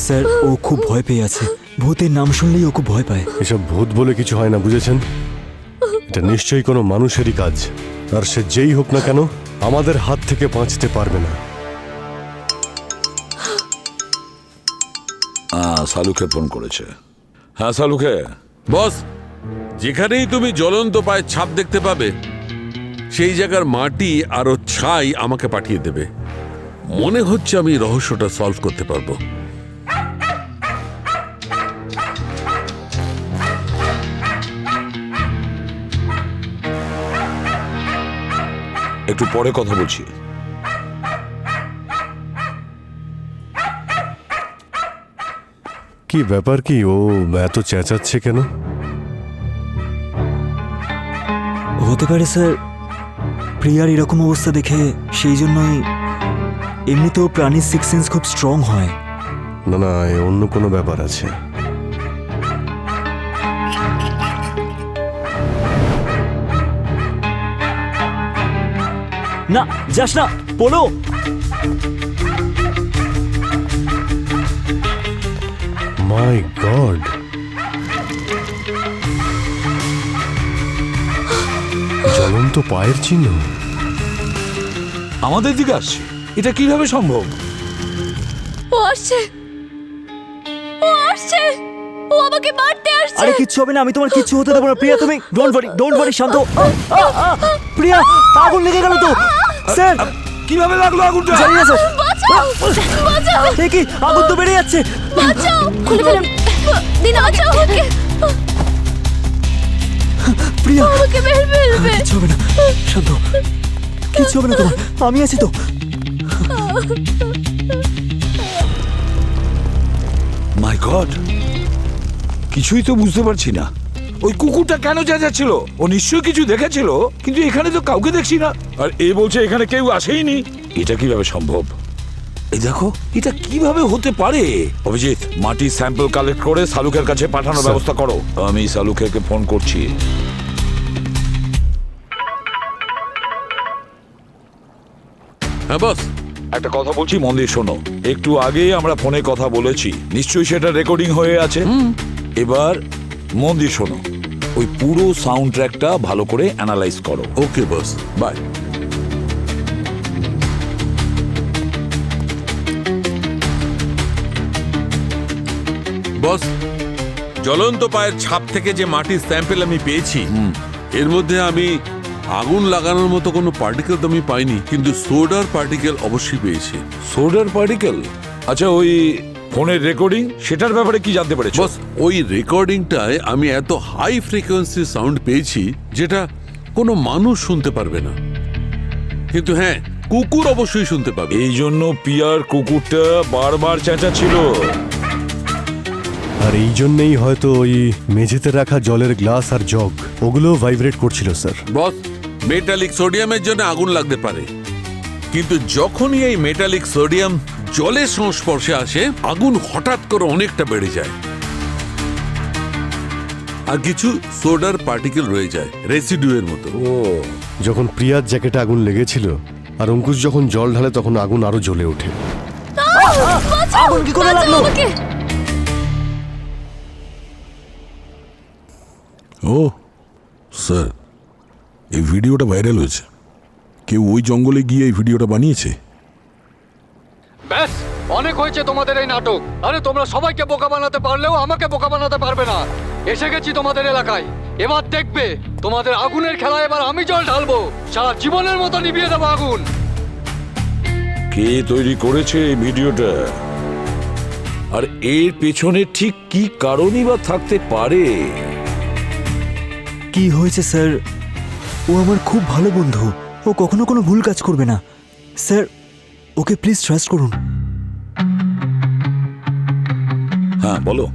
স্যার ও খুব ভয় পেয়ে আছে। ভূতের নাম শুনলেই ও খুব ভয় পায়। এসব ভূত বলে কিছু হয় না, বুঝেছেন? এটা নিশ্চয়ই কোনো মানুষেরই কাজ, আর সে যেই হোক না কেন আমাদের হাত থেকে বাঁচতে পারবে না। সালুকে ফোন করেছে। হ্যাঁ সালুকে। বস, যেখানেই তুমি জ্বলন্ত পায়ের ছাপ দেখতে পাবে সেই জায়গার মাটি আর ওর ছাই আমাকে পাঠিয়ে দেবে। মনে হচ্ছে আমি রহস্যটা সলভ করতে পারবো। একটু পরে কথা বলছি। কি ব্যাপার, কি ও এত চেঁচাচ্ছে কেন? হতে পারে স্যার প্রিয়ার এরকম অবস্থা দেখে, সেই জন্যই। এমনিতেও প্রাণীর সিক্স সেন্স খুব স্ট্রং হয়। না না, অন্য কোনো ব্যাপার আছে। না যাস না, পোলো। মাই গড, জ্বলন্ত পায়ের চিহ্ন আমাদের দিকে আসছে। এটা কিভাবে সম্ভব? ও আসছে, ও আসছে, ও আমাকে মারতে আসছে। আরে কিচ্ছু হবে না, আমি তোমার কিচ্ছু হতে দেবো না প্রিয়া। তুমি ডোন্ট ওয়ারি, শান্ত। প্রিয়া, আগুন লেগে গেল তো। স্যার কিভাবে লাগলো আগুনটা? জানি না স্যার। বাঁচাও, বাঁচাও। এই কি, আগুন তো বেড়ে যাচ্ছে। বাঁচাও, খুলে ফেলুন। দিনা, বাঁচাও আমাকে। প্রিয়া, আমাকে মেরে ফেলবে। কিচ্ছু হবে না, শান্ত। কিচ্ছু হবে না তোমার, আমি আছি তো। মাই গড, কিছুই তো বুঝতে পারছি না। ওই কুকুরটা কেন চেঁচাচ্ছিল? ও নিশ্চয়ই কিছু দেখেছিল, কিন্তু এখানে তো কাউকে দেখছি না। আর এ বলছে এখানে কেউ আসেইনি। এটা কিভাবে সম্ভব? এই দেখো, এটা কিভাবে হতে পারে? অভিজিৎ, মাটির স্যাম্পল কালেক্ট করে সালুকের কাছে পাঠানোর ব্যবস্থা করো। আমি সালুকেকে ফোন করছি। হ্যাঁ বস, একটা কথা বলছি, মন দিয়ে শোনো। একটু আগেই আমরা ফোনে কথা বলেছি, নিশ্চয়ই সেটা রেকর্ডিং হয়ে আছে। এবার মন দিয়ে শোনো, ওই পুরো সাউন্ড ট্র্যাকটা ভালো করে অ্যানালাইজ করো। ওকে বস, বাই। বস, জ্বলন্ত পায়ের ছাপ থেকে যে মাটির স্যাম্পল আমি পেয়েছি, এর মধ্যে আমি আগুন লাগানোর মতো কোনো পার্টিকেল তো আমি পাইনি, কিন্তু সোডার পার্টিকেল অবশ্যই পেয়েছি। সোডার পার্টিকেল? আচ্ছা, ওই ফোনের রেকর্ডিং, সেটার ব্যাপারে কি জানতে পেরেছো? বস, ওই রেকর্ডিংটায় আমি এত হাই ফ্রিকোয়েন্সি সাউন্ড পেয়েছি যেটা কোনো মানুষ শুনতে পারবে না, কিন্তু হ্যাঁ, কুকুর অবশ্যই শুনতে পাবে। এই জন্য পিয়ার কুকুরটা বারবার চেঁচাচ্ছিল। আর এই জন্যই হয়তো ওই মেঝেতে রাখা জলের গ্লাস আর জগ ওগুলো ভাইব্রেট করছিল স্যার। বস, মেটালিক সোডিয়ামের জন্য আগুন লাগতে পারে, কিন্তু যখনই এই মেটালিক সোডিয়াম জলের সংস্পর্শে আসে, আগুন হঠাৎ করে অনেকটা বেড়ে যায় আর কিছু সোডার পার্টিকেল রয়ে যায় রেসিডিউয়ের মতো। ও, যখন প্রিয়ার জ্যাকেটে আগুন লেগেছিল আর অঙ্কুশ যখন জল ঢালে তখন আগুন আরো জ্বলে ওঠে। আগুন কি করে লাগলো? ও স্যার, এই ভিডিওটা ভাইরাল হয়েছে। কেউ ওই জঙ্গলে গিয়ে এই ভিডিওটা বানিয়েছে। ব্যাস, অনেক হয়েছে তোমাদের এই নাটক। আরে তোমরা সবাইকে বোকা বানাতে পারলেও আমাকে বোকা বানাতে পারবে না। এসে গেছি তোমাদের এলাকায়, এবার দেখবে তোমাদের আগুনের খেলা এবার আমি জল ঢালবো, সারা জীবনের মতো নিভিয়ে দেবো আগুন। কে তৈরি করেছে এই ভিডিওটা, আর এর পেছনে ঠিক কি কারণই বা থাকতে পারে? কি হয়েছে স্যার? ও আমার খুব ভালো বন্ধু, ও কখনো কোনো ভুল কাজ করবে না। স্যার, ওকে প্লিজ ট্রাস্ট করুন। হ্যাঁ, বলো।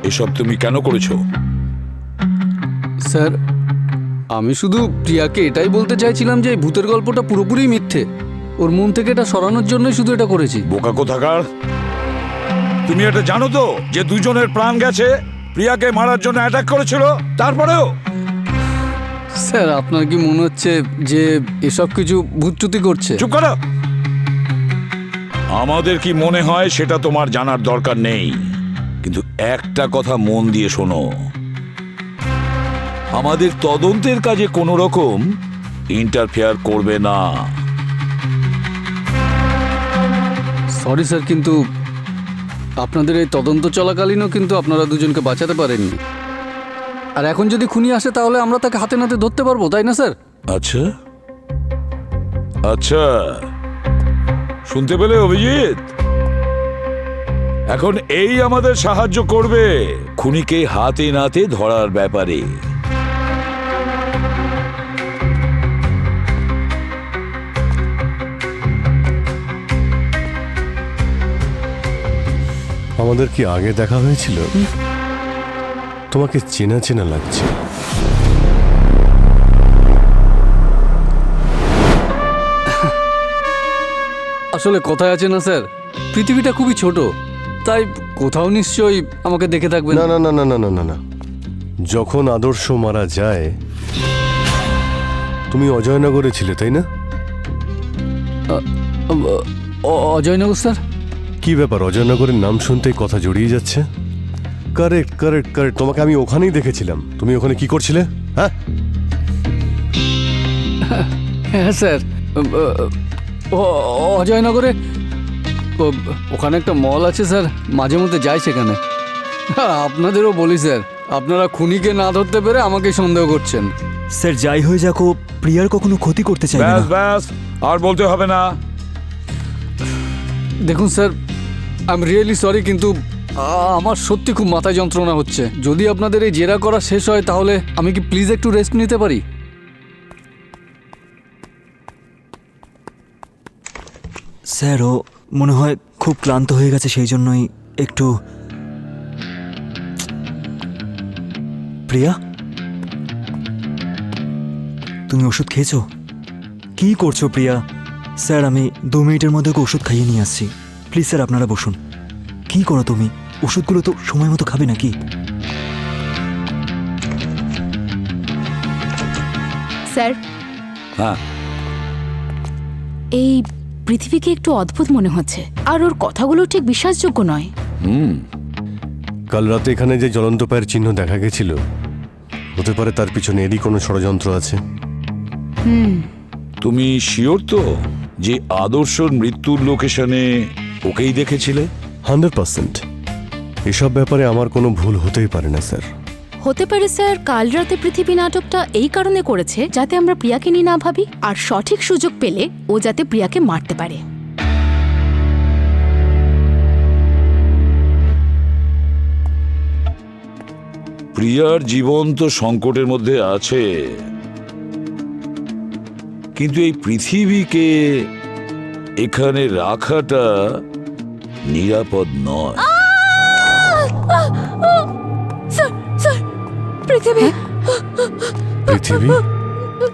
এসব তুমি কেন করেছো? স্যার, আমি শুধু প্রিয়াকে এটাই বলতে চাইছিলাম যে ভূতের গল্পটা পুরোপুরি মিথ্যে। ওর মন থেকে এটা সরানোর জন্যই শুধু এটা করেছি। বোকা কোথাকার! তুমি এটা জানো তো যে দুজনের প্রাণ গেছে? প্রিয়াকে মারার জন্য অ্যাটাক করেছিল, তারপরেও। স্যার, আপনার কি মনে হচ্ছে যে এসব কিছু ভূতচুতি করছে? চুপ করো! আমাদের কি মনে হয় সেটা তোমার জানার দরকার নেই, কিন্তু একটা কথা মন দিয়ে শোনো, আমাদের তদন্তের কাজে কোনো রকম ইন্টারফেয়ার করবে না। সরি স্যার, কিন্তু আপনাদের এই তদন্ত চলাকালীনও কিন্তু আপনারা দুজনকে বাঁচাতে পারেননি। আর এখন যদি খুনি আসে তাহলে আমরা তাকে হাতে নাতে ধরতে পারবো, তাই না স্যার? আচ্ছা আচ্ছা, শুনতে পেলে অভিজিৎ? এখন এই আমাদের সাহায্য করবে খুনিকে হাতে নাতে ধরার ব্যাপারে। আমাদের কি আগে দেখা হয়েছিল? তোমাকে চেনা চেনা লাগছে। আসলে কথায় আছে না স্যার, পৃথিবীটা খুবই ছোট, তাই কোথাও নিশ্চয়ই আমাকে দেখে থাকবেন। না না না না না না না না, যখন আদর্শ মারা যায় তুমি অজয়নগরে ছিলে, তাই না? অজয়নগর স্যার? কি ব্যাপার, অজয়নগরের নাম শুনতেই কথা জড়িয়ে যাচ্ছে। কারেক্ট কারেক্ট কারেক্ট, তোমাকে আমি ওখানেই দেখেছিলাম। তুমি ওখানে কি করছিলে? হ্যাঁ হ্যাঁ স্যার, অজয়নগরে ওখানে একটা মল আছে স্যার, মাঝে মধ্যে যাই সেখানে। আপনাদেরও বলি স্যার, আপনারা খুনিকে না ধরতে পেরে আমাকে সন্দেহ করছেন। স্যার, যাই হয়ে যাক, ও প্রিয়ার কখনো ক্ষতি করতে চাই না। ব্যাস ব্যাস, আর বলতে হবে না। দেখুন sir, I am really sorry, কিন্তু আমার সত্যি খুব মাথায় যন্ত্রণা হচ্ছে। যদি আপনাদের এই জেরা করা শেষ হয় তাহলে আমি কি প্লিজ একটু রেস্ট নিতে পারি? স্যার ও মনে হয় খুব ক্লান্ত হয়ে গেছে, সেই জন্যই একটু। প্রিয়া, তুমি ওষুধ খেয়েছো? কি করছো প্রিয়া? স্যার আমি 2 মিনিটের মধ্যে ওকে ওষুধ খাইয়ে নিয়ে আসছি। প্লিজ স্যার আপনারা বসুন। কি করো তুমি? ওষুধগুলো তো সময় মতো খাবে নাকি? স্যার, হ্যাঁ, এই পৃথিবীকে একটু অদ্ভুত মনে হচ্ছে, আর ওর কথাগুলো ঠিক বিশ্বাসযোগ্য নয়। কাল রাতে এখানে যে জ্বলন্ত পায়ের চিহ্ন দেখা গেছিল, হতে পারে তার পিছনে এরই কোনো ষড়যন্ত্র আছে। তুমি শিওর তো যে আদর্শর মৃত্যুর লোকেশনে ওকেই দেখেছিলে? 100%। এসব ব্যাপারে আমার কোনো ভুল হতেই পারে না স্যার। হতে পারে স্যার কাল রাতে পৃথিবী নাটকটা এই কারণে করেছে যাতে আমরা প্রিয়াকে নিয়ে না ভাবি, আর সঠিক সুযোগ পেলে ও যাতে প্রিয়াকে মারতে পারে। প্রিয়ার জীবন তো সংকটের মধ্যে আছে, কিন্তু এই পৃথিবীকে এখানে রাখাটা নিরাপদ নয়। পৃথিবী পৃথিবী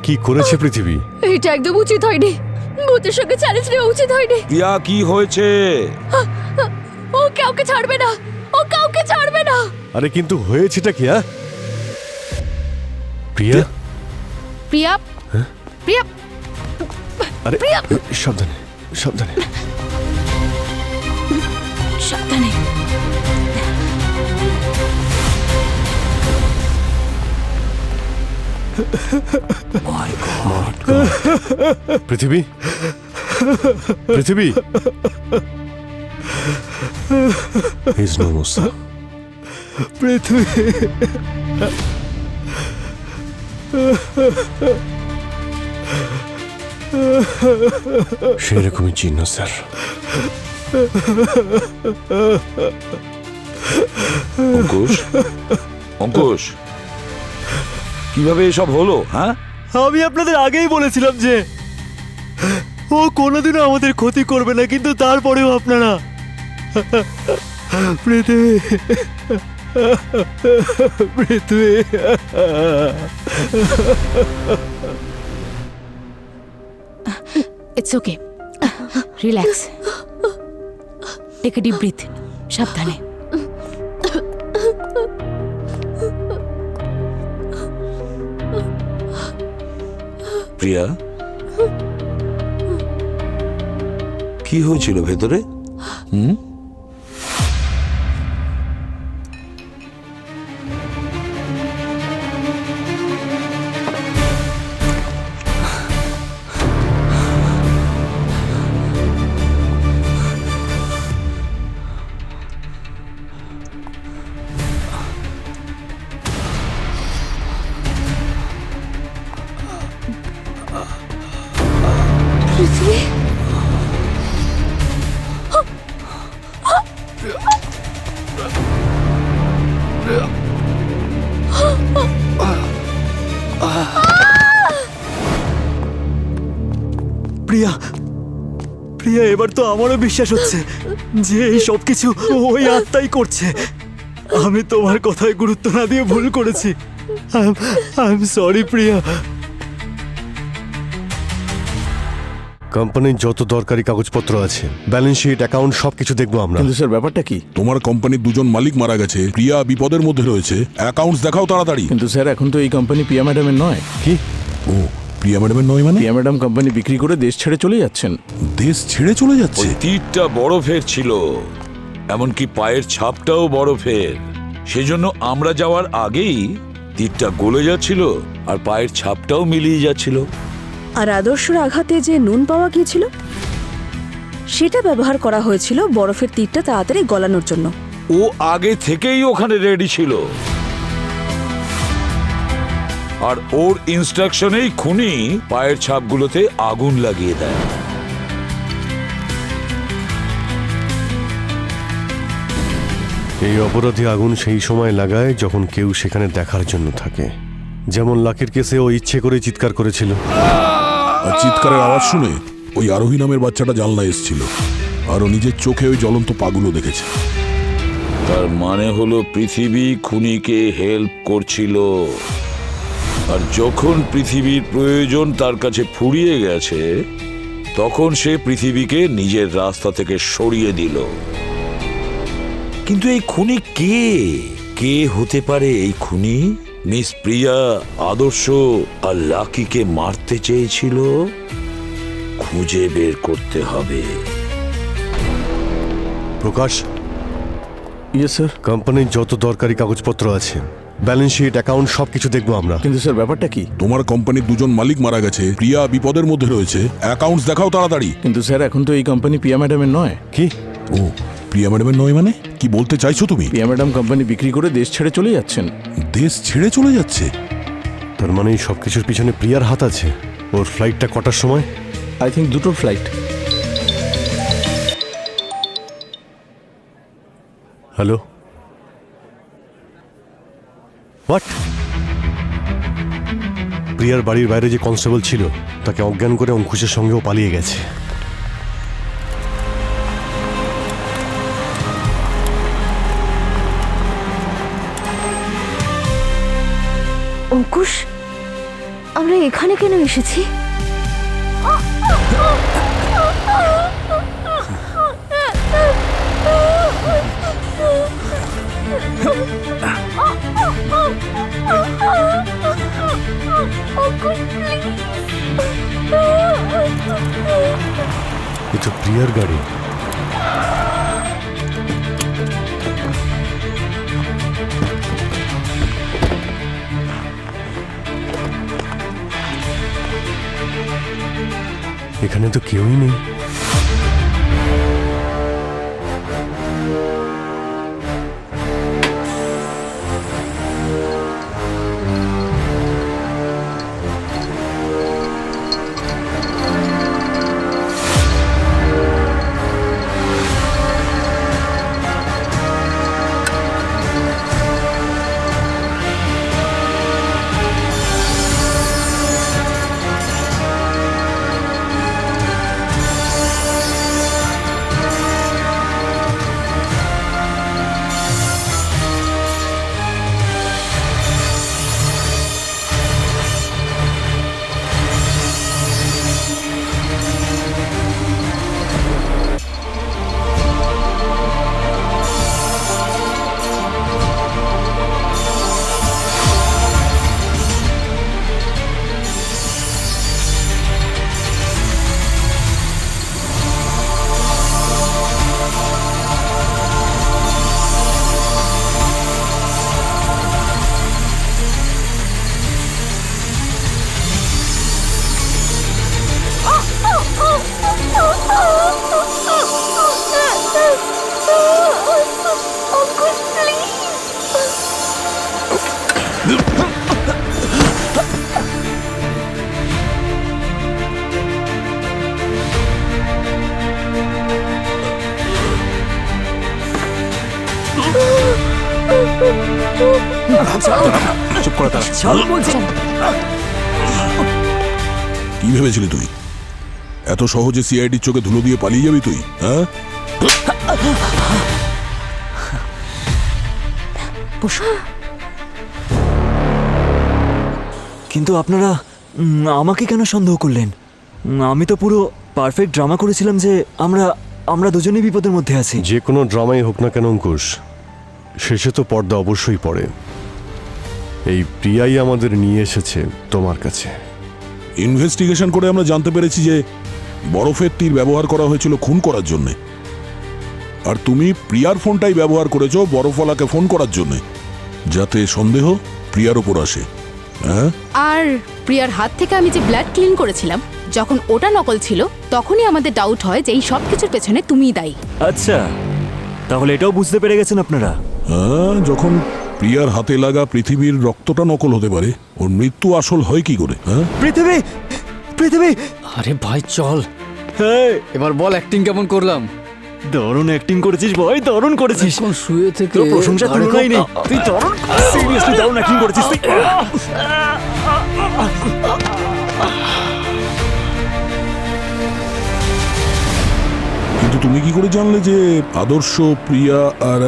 কি করেছে পৃথিবী? এটা একদম উচিত হয়নি। ভূতের সঙ্গে চ্যালেঞ্জ নেওয়া উচিত হয়নি। প্রিয়া কি হয়েছে? ও কাউকে ছাড়বে না, ও কাউকে ছাড়বে না। আরে কিন্তু হয়েছেটা কি? প্রিয়া, প্রিয়া, প্রিয়া, আরে প্রিয়া, সাবধানে সাবধানে সাবধানে। পৃথিবী, পৃথিবী He's no more, sir. পৃথিবী, সেরকমই চিহ্ন স্যার। অঙ্কুশ, অঙ্কুশ, কিভাবে এসব হলো? হ্যাঁ, আমি আপনাদের আগেই বলেছিলাম যে ও কোনোদিনও আমাদের ক্ষতি করবে না, কিন্তু তারপরেও আপনারা। Prithvi, Prithvi. It's okay, relax, take a deep breath, সাবধানে। প্রিয়া, কি হয়েছিল ভেতরে? পৃথিবী, প্রিয়া, প্রিয়া, এবার তো আমারও বিশ্বাস হচ্ছে যে এই সব কিছু ওই আত্মাই করছে। আমি তোমার কথায় গুরুত্ব না দিয়ে ভুল করেছি। আই এম সরি প্রিয়া। কোম্পানির যত দরকারি কাগজপত্র আছে, ব্যালেন্স শিট, অ্যাকাউন্ট, সবকিছু দেখবো আমরা। কিন্তু স্যার ব্যাপারটা কি? তোমার কোম্পানির 2জন মালিক মারা গেছে, প্রিয়া বিপদের মধ্যে রয়েছে, অ্যাকাউন্টস দেখাও তাড়াতাড়ি। কিন্তু স্যার এখন তো এই কোম্পানি প্রিয়া ম্যাডামের নয়। কি? ও, প্রিয়া ম্যাডামের নয় মানে? প্রিয়া ম্যাডাম কোম্পানি বিক্রি করে দেশ ছেড়ে চলে যাচ্ছেন। দেশ ছেড়ে চলে যাচ্ছে? ওই তীরটা বরফের ছিল, এমনকি পায়ের ছাপটাও বরফের। সেজন্য আমরা যাওয়ার আগেই তীরটা গলে যাচ্ছিল আর পায়ের ছাপটাও মিলিয়ে যাচ্ছিল। আর আদর্শর আঘাতে যে নুন পাওয়া গিয়েছিল সেটা ব্যবহার করা হয়েছিল বরফের তীরটা তাড়াতাড়ি গলানোর জন্য। ও আগে থেকেই ওখানে রেডি ছিল, আর ওর ইনস্ট্রাকশনেই খুনি পায়ের ছাপগুলোতে আগুন লাগিয়ে দেয়। এই অপরাধী আগুন সেই সময় লাগায় যখন কেউ সেখানে দেখার জন্য থাকে। যেমন লাকির কেসে ও ইচ্ছে করে চিৎকার করেছিল। আর চিৎকারের আওয়াজ শুনে ও ওই আরোহী নামের বাচ্চাটা জানলা এসেছিল আর ও নিজের চোখে ওই জ্বলন্ত পাগুলো দেখেছে। তার মানে হলো পৃথিবী খুনিকে হেল্প করছিল, আর যখন পৃথিবীর প্রয়োজন তার কাছে ফুরিয়ে গেছে তখন সে পৃথিবীকে নিজের রাস্তা থেকে সরিয়ে দিল। কিন্তু এই খুনি কে? কে হতে পারে এই খুনি? মিস প্রিয়া আদর্শ আর লাকিকে মারতে চেয়েছিল, খুঁজে বের করতে হবে। প্রকাশ, ইয়েস স্যার। কোম্পানির যত দরকারি কাগজপত্র আছে, ব্যালেন্স শিট, অ্যাকাউন্ট সবকিছু দেখবো আমরা। কিন্তু স্যার ব্যাপারটা কি? তোমার কোম্পানির দুজন মালিক মারা গেছে, প্রিয়া বিপদের মধ্যে রয়েছে, অ্যাকাউন্টস দেখাও তাড়াতাড়ি। কিন্তু স্যার এখন তো এই কোম্পানি প্রিয়া ম্যাডামের নয়। কি? ও, প্রিয়া ম্যাডামের নয় মানে কি বলতে চাইছো তুমি? প্রিয়া ম্যাডাম কোম্পানি বিক্রি করে দেশ ছেড়ে চলে যাচ্ছেন। দেশ ছেড়ে চলে যাচ্ছে? তার মানে এই সবকিছুর পিছনে প্রিয়ার হাত আছে। ওর ফ্লাইটটা কটার সময়? আই থিঙ্ক দুটোর ফ্লাইট। Hello, what? প্রিয়ার বাড়ির বাইরে যে কনস্টেবল ছিল তাকে অজ্ঞান করে অঙ্কুশের সঙ্গেও পালিয়ে গেছে। অঙ্কুশ, আমরা এখানে কেন এসেছি? এ তো প্রিয়ার গাড়ি। এখানে তো কেউই নেই। চুপ করে তারা। কি ভেবেছিলি তুই এত সহজে সিআইডির চোখে ধুলো দিয়ে পালিয়ে যাবি তুই? হ্যাঁ, কিন্তু আপনারা আমাকে কেন সন্দেহ করলেন? আমি তো পুরো পারফেক্ট ড্রামা করেছিলাম যে আমরা দুজনেই বিপদের মধ্যে আছি। যে কোনো ড্রামাই হোক না কেন অঙ্কুশ, শেষে তো পর্দা অবশ্যই পড়ে। এই প্রিয়াই আমাদের নিয়ে এসেছে তোমার কাছে। ইনভেস্টিগেশন করে আমরা জানতে পেরেছি যে বরফের তীর ব্যবহার করা হয়েছিল খুন করার জন্যে, আর তুমি প্রিয়ার ফোনটাই ব্যবহার করেছো বরফওয়ালাকে ফোন করার জন্যে, যাতে সন্দেহ প্রিয়ার ওপর আসে। হ্যাঁ, আর প্রিয়ার হাত থেকে আমি যে ব্লাড ক্লিন করেছিলাম, যখন ওটা নকল ছিল তখনই আমাদের ডাউট হয় যে এই সব কিছুর পেছনে তুমিই দায়ী। আচ্ছা, তাহলে এটাও বুঝতে পেরে গেছেন আপনারা? হ্যাঁ, যখন প্রিয়ার হাতে লাগা পৃথিবীর রক্তটা নকল হতে পারে, ওর মৃত্যু আসল হয় কি করে? হ্যাঁ, পৃথিবী। আরে ভাই চল, হ্যাঁ এবার বল অ্যাক্টিং কেমন করলাম? দারুণ অ্যাক্টিং করেছিস ভাই, দারুণ করেছিস। এখন শুয়ে থেকে তোর প্রশংসা তুলনাই নেই। তুই দারুণ, সিরিয়াসলি দারুণ অ্যাক্টিং করেছিস তুই। তুমি কি করে জানলে যে আদর্শ, প্রিয়া আর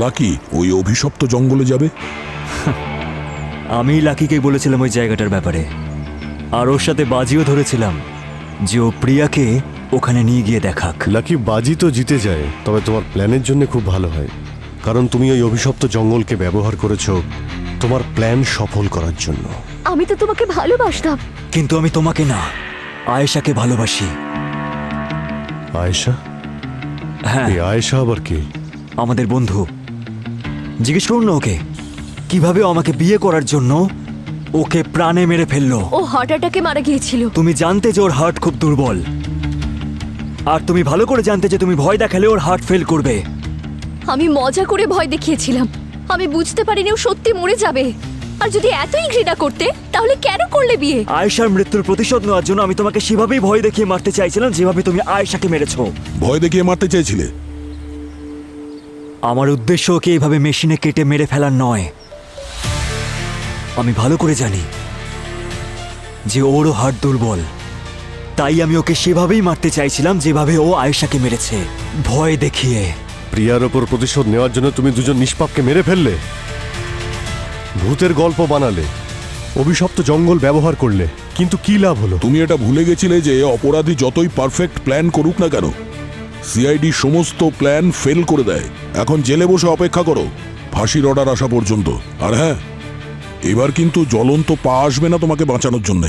লাকি ওই অভিশপ্ত জঙ্গলে যাবে? আমি লাকিকে বলেছিলাম ওই জায়গাটার ব্যাপারে, আর ওর সাথে বাজিও ধরেছিলাম যে ও প্রিয়াকে ওখানে নিয়ে গিয়ে দেখাক। লাকি বাজি তো জিতে যায়, তবে তোমার প্ল্যানের জন্য খুব ভালো হয়, কারণ তুমি ওই অভিশপ্ত জঙ্গলকে ব্যবহার করেছো তোমার প্ল্যান সফল করার জন্য। আমি তো তোমাকে ভালোবাসতাম। কিন্তু আমি তোমাকে না, আয়েশাকে ভালোবাসি। আয়েশা? হ্যাঁ। এই আয়েশা আবার কি? আমাদের বন্ধু। জিজ্ঞেস করুন না ওকে, কিভাবে ও আমাকে বিয়ে করার জন্য ওকে প্রাণে মেরে ফেললো। ও হার্ট অ্যাটাকে মারা গিয়েছিল। তুমি জানতে যে ওর হার্ট খুব দুর্বল, আর তুমি ভালো করে জানতে যে তুমি ভয় দেখালে ওর হার্ট ফেল করবে। আমি মজা করে ভয় দেখিয়েছিলাম। আমি বুঝতে পারিনি ও সত্যি মরে যাবে। আর যদি এতই ঘৃণা করতে, তাহলে কেন করলে বিয়ে? আয়েশার মৃত্যুর প্রতিশোধ নেওয়ার জন্য আমি তোমাকে সেভাবেই ভয় দেখিয়ে মারতে চাইছিলাম যেভাবে তুমি আয়েশাকে মেরেছো। ভয় দেখিয়ে মারতে চাইছিলে? আমার উদ্দেশ্য ওকে এইভাবে মেশিনে কেটে মেরে ফেলার নয়। আমি ভালো করে জানি যে ওরও হার্ট দুর্বল, তাই আমি ওকে সেভাবেই মারতে চাইছিলাম যেভাবে ও আয়েশাকে মেরেছে, ভয় দেখিয়ে। প্রিয়ার ওপর প্রতিশোধ নেওয়ার জন্য তুমি দুজন নিষ্পাপকে মেরে ফেললে, ভূতের গল্প বানালে, অভিশপ্ত জঙ্গল ব্যবহার করলে, কিন্তু কি লাভ হলো? তুমি এটা ভুলে গেছিলে যে অপরাধী যতই পারফেক্ট প্ল্যান করুক না কেন, সিআইডি সমস্ত প্ল্যান ফেল করে দেয়। এখন জেলে বসে অপেক্ষা করো ফাঁসির অর্ডার আসা পর্যন্ত। আর হ্যাঁ, এবার কিন্তু জ্বলন্ত পা আসবে না তোমাকে বাঁচানোর জন্য।